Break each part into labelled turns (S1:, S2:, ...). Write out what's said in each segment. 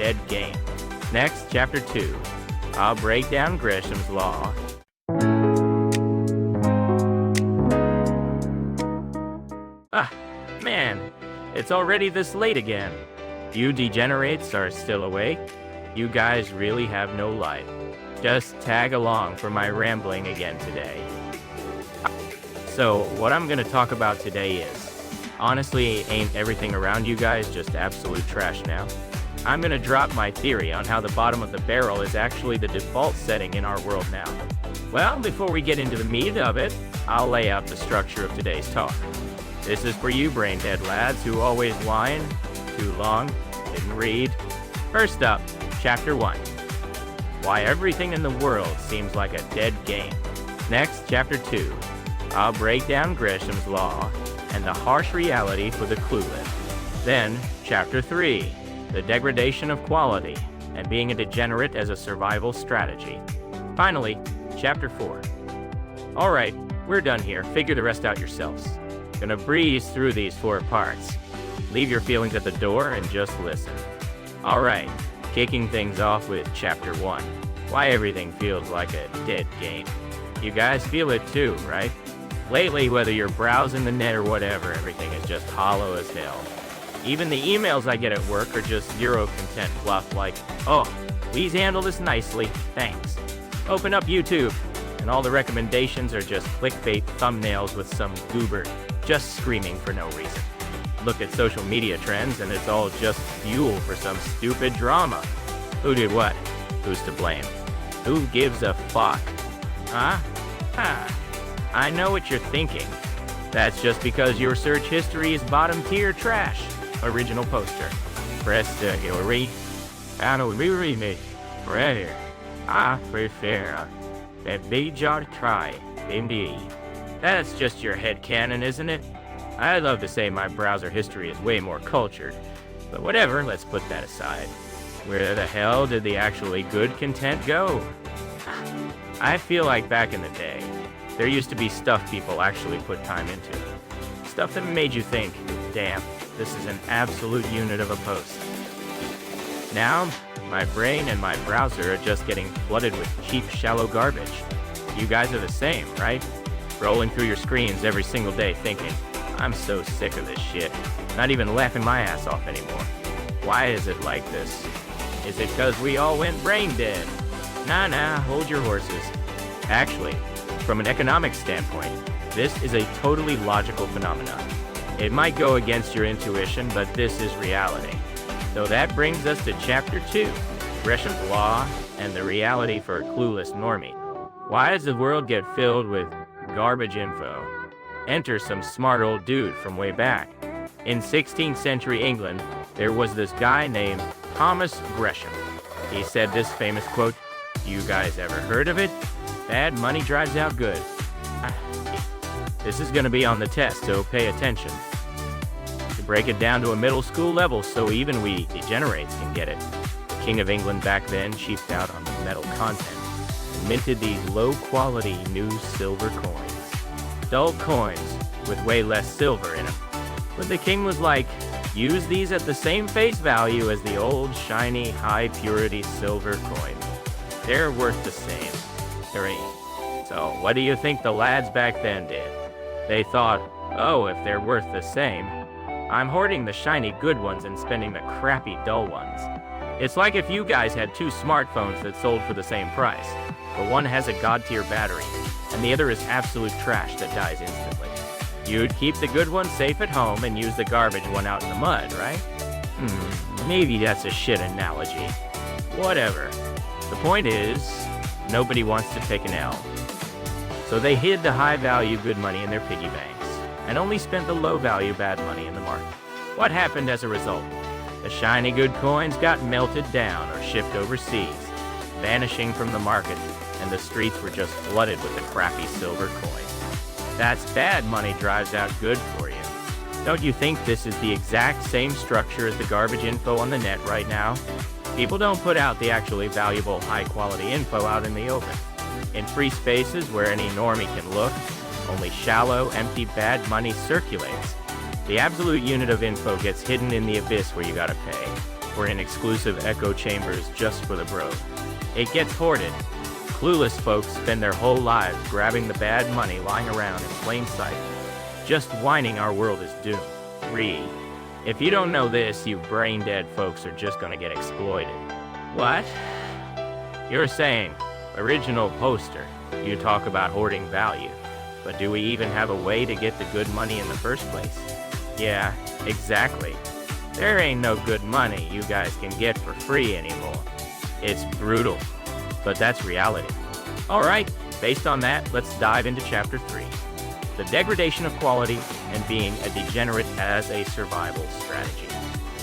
S1: dead game. Next, Chapter 2. I'll break down Gresham's law. Ah, man, it's already this late again. You degenerates are still awake. You guys really have no life. Just tag along for my rambling again today. So, what I'm gonna talk about today is, honestly, ain't everything around you guys just absolute trash now? I'm gonna drop my theory on how the bottom of the barrel is actually the default setting in our world now. Well, before we get into the meat of it, I'll lay out the structure of today's talk. This is for you brain-dead lads who always whine, too long, didn't read. First up, Chapter 1. Why everything in the world seems like a dead game. Next, Chapter 2. I'll break down Gresham's law and the harsh reality for the clueless. Then, Chapter 3. The degradation of quality and being a degenerate as a survival strategy. Finally, Chapter 4. Alright, we're done here. Figure the rest out yourselves. Gonna breeze through these 4 parts. Leave your feelings at the door and just listen. Alright, kicking things off with Chapter 1. Why everything feels like a dead game. You guys feel it too, right? Lately, whether you're browsing the net or whatever, everything is just hollow as hell. Even the emails I get at work are just zero content fluff like, oh, please handle this nicely, thanks. Open up YouTube, and all the recommendations are just clickbait thumbnails with some goober just screaming for no reason. Look at social media trends, and it's all just fuel for some stupid drama. Who did what? Who's to blame? Who gives a fuck? Huh? I know what you're thinking. That's just because your search history is bottom-tier trash. Original poster. Press the Hillary. I don't read me. Right. I prefer a big jar try. Indeed. That's just your headcanon, isn't it? I'd love to say my browser history is way more cultured, but whatever, let's put that aside. Where the hell did the actually good content go? I feel like back in the day, there used to be stuff people actually put time into. Stuff that made you think, damn, this is an absolute unit of a post. Now, my brain and my browser are just getting flooded with cheap, shallow garbage. You guys are the same, right? Rolling through your screens every single day thinking, I'm so sick of this shit. Not even laughing my ass off anymore. Why is it like this? Is it because we all went brain dead? Nah, hold your horses. Actually, from an economic standpoint, this is a totally logical phenomenon. It might go against your intuition, but this is reality. So that brings us to Chapter 2, Gresham's Law and the reality for a clueless normie. Why does the world get filled with garbage info? Enter some smart old dude from way back. In 16th century England, there was this guy named Thomas Gresham. He said this famous quote, "You guys ever heard of it? Bad money drives out good." This is going to be on the test, so pay attention. To break it down to a middle school level so even we degenerates can get it, the King of England back then cheaped out on the metal content and minted these low-quality new silver coins. Dull coins with way less silver in them. But the king was like, use these at the same face value as the old, shiny, high-purity silver coin. They're worth the same. There ain't. So what do you think the lads back then did? They thought, oh, if they're worth the same, I'm hoarding the shiny good ones and spending the crappy dull ones. It's like if you guys had 2 smartphones that sold for the same price, but one has a god-tier battery, and the other is absolute trash that dies instantly. You'd keep the good one safe at home and use the garbage one out in the mud, right? Maybe that's a shit analogy. Whatever. The point is, nobody wants to take an L. So they hid the high-value good money in their piggy banks, and only spent the low-value bad money in the market. What happened as a result? The shiny good coins got melted down or shipped overseas, vanishing from the market, and the streets were just flooded with the crappy silver coins. That's bad money drives out good for you. Don't you think this is the exact same structure as the garbage info on the net right now? People don't put out the actually valuable, high-quality info out in the open. In free spaces where any normie can look, only shallow, empty, bad money circulates. The absolute unit of info gets hidden in the abyss where you gotta pay. or in exclusive echo chambers just for the bros. It gets hoarded. Clueless folks spend their whole lives grabbing the bad money lying around in plain sight, just whining our world is doomed. If you don't know this, you brain-dead folks are just gonna get exploited. What? You're saying, original poster, you talk about hoarding value, but do we even have a way to get the good money in the first place? Yeah, exactly. There ain't no good money you guys can get for free anymore. It's brutal, but that's reality. Alright, based on that, let's dive into Chapter 3. The degradation of quality and being a degenerate as a survival strategy.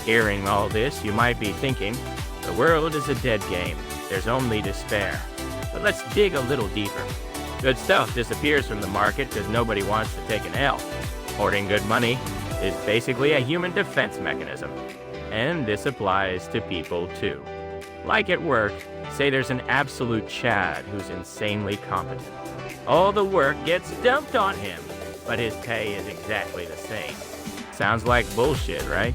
S1: Hearing all this, you might be thinking, the world is a dead game. There's only despair. But let's dig a little deeper. Good stuff disappears from the market because nobody wants to take an L. Hoarding good money is basically a human defense mechanism. And this applies to people too. Like at work, say there's an absolute Chad who's insanely competent. All the work gets dumped on him, but his pay is exactly the same. Sounds like bullshit, right?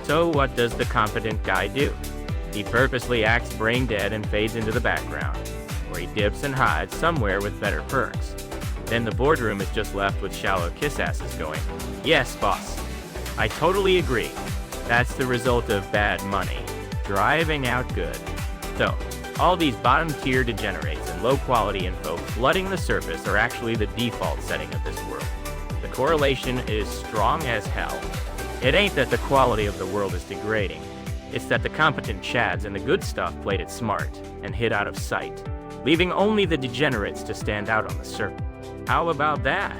S1: So what does the competent guy do? He purposely acts brain dead and fades into the background, where he dips and hides somewhere with better perks. Then the boardroom is just left with shallow kiss asses going, yes, boss. I totally agree. That's the result of bad money, driving out good. So, all these bottom-tier degenerates and low-quality info flooding the surface are actually the default setting of this world. The correlation is strong as hell. It ain't that the quality of the world is degrading. It's that the competent Chads and the good stuff played it smart and hid out of sight, leaving only the degenerates to stand out on the surface. How about that?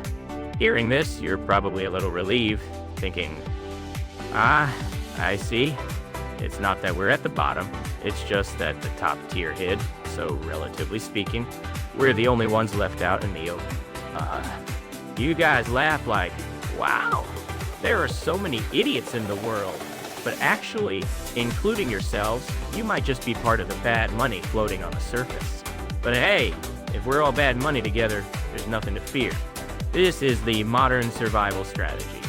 S1: Hearing this, you're probably a little relieved, thinking, I see. It's not that we're at the bottom, it's just that the top tier hid, so relatively speaking, we're the only ones left out in the open. You guys laugh like, wow, there are so many idiots in the world. But actually, including yourselves, you might just be part of the bad money floating on the surface. But hey, if we're all bad money together, there's nothing to fear. This is the modern survival strategy.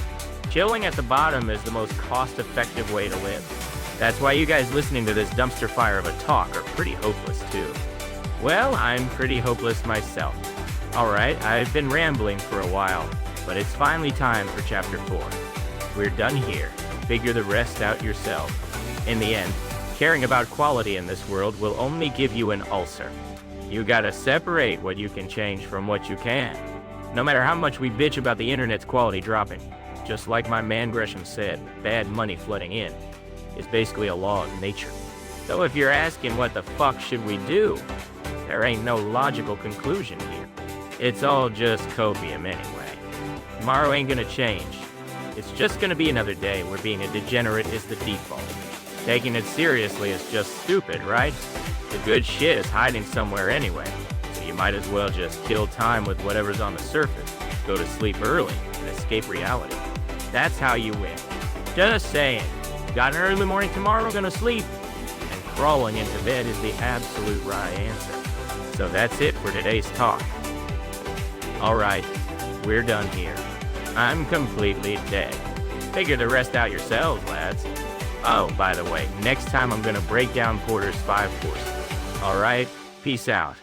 S1: Chilling at the bottom is the most cost-effective way to live. That's why you guys listening to this dumpster fire of a talk are pretty hopeless too. Well, I'm pretty hopeless myself. Alright, I've been rambling for a while, but it's finally time for Chapter 4. We're done here. Figure the rest out yourself. In the end, caring about quality in this world will only give you an ulcer. You gotta separate what you can change from what you can. No matter how much we bitch about the internet's quality dropping, just like my man Gresham said, bad money flooding in is basically a law of nature. So if you're asking what the fuck should we do, there ain't no logical conclusion here. It's all just copium anyway. Tomorrow ain't gonna change. It's just gonna be another day where being a degenerate is the default. Taking it seriously is just stupid, right? The good shit is hiding somewhere anyway, so you might as well just kill time with whatever's on the surface, go to sleep early, and escape reality. That's how you win. Just saying. Got an early morning tomorrow, gonna sleep. And crawling into bed is the absolute right answer. So that's it for today's talk. Alright, we're done here. I'm completely dead. Figure the rest out yourselves, lads. Oh, by the way, next time I'm gonna break down Porter's 5 courses. Alright, peace out.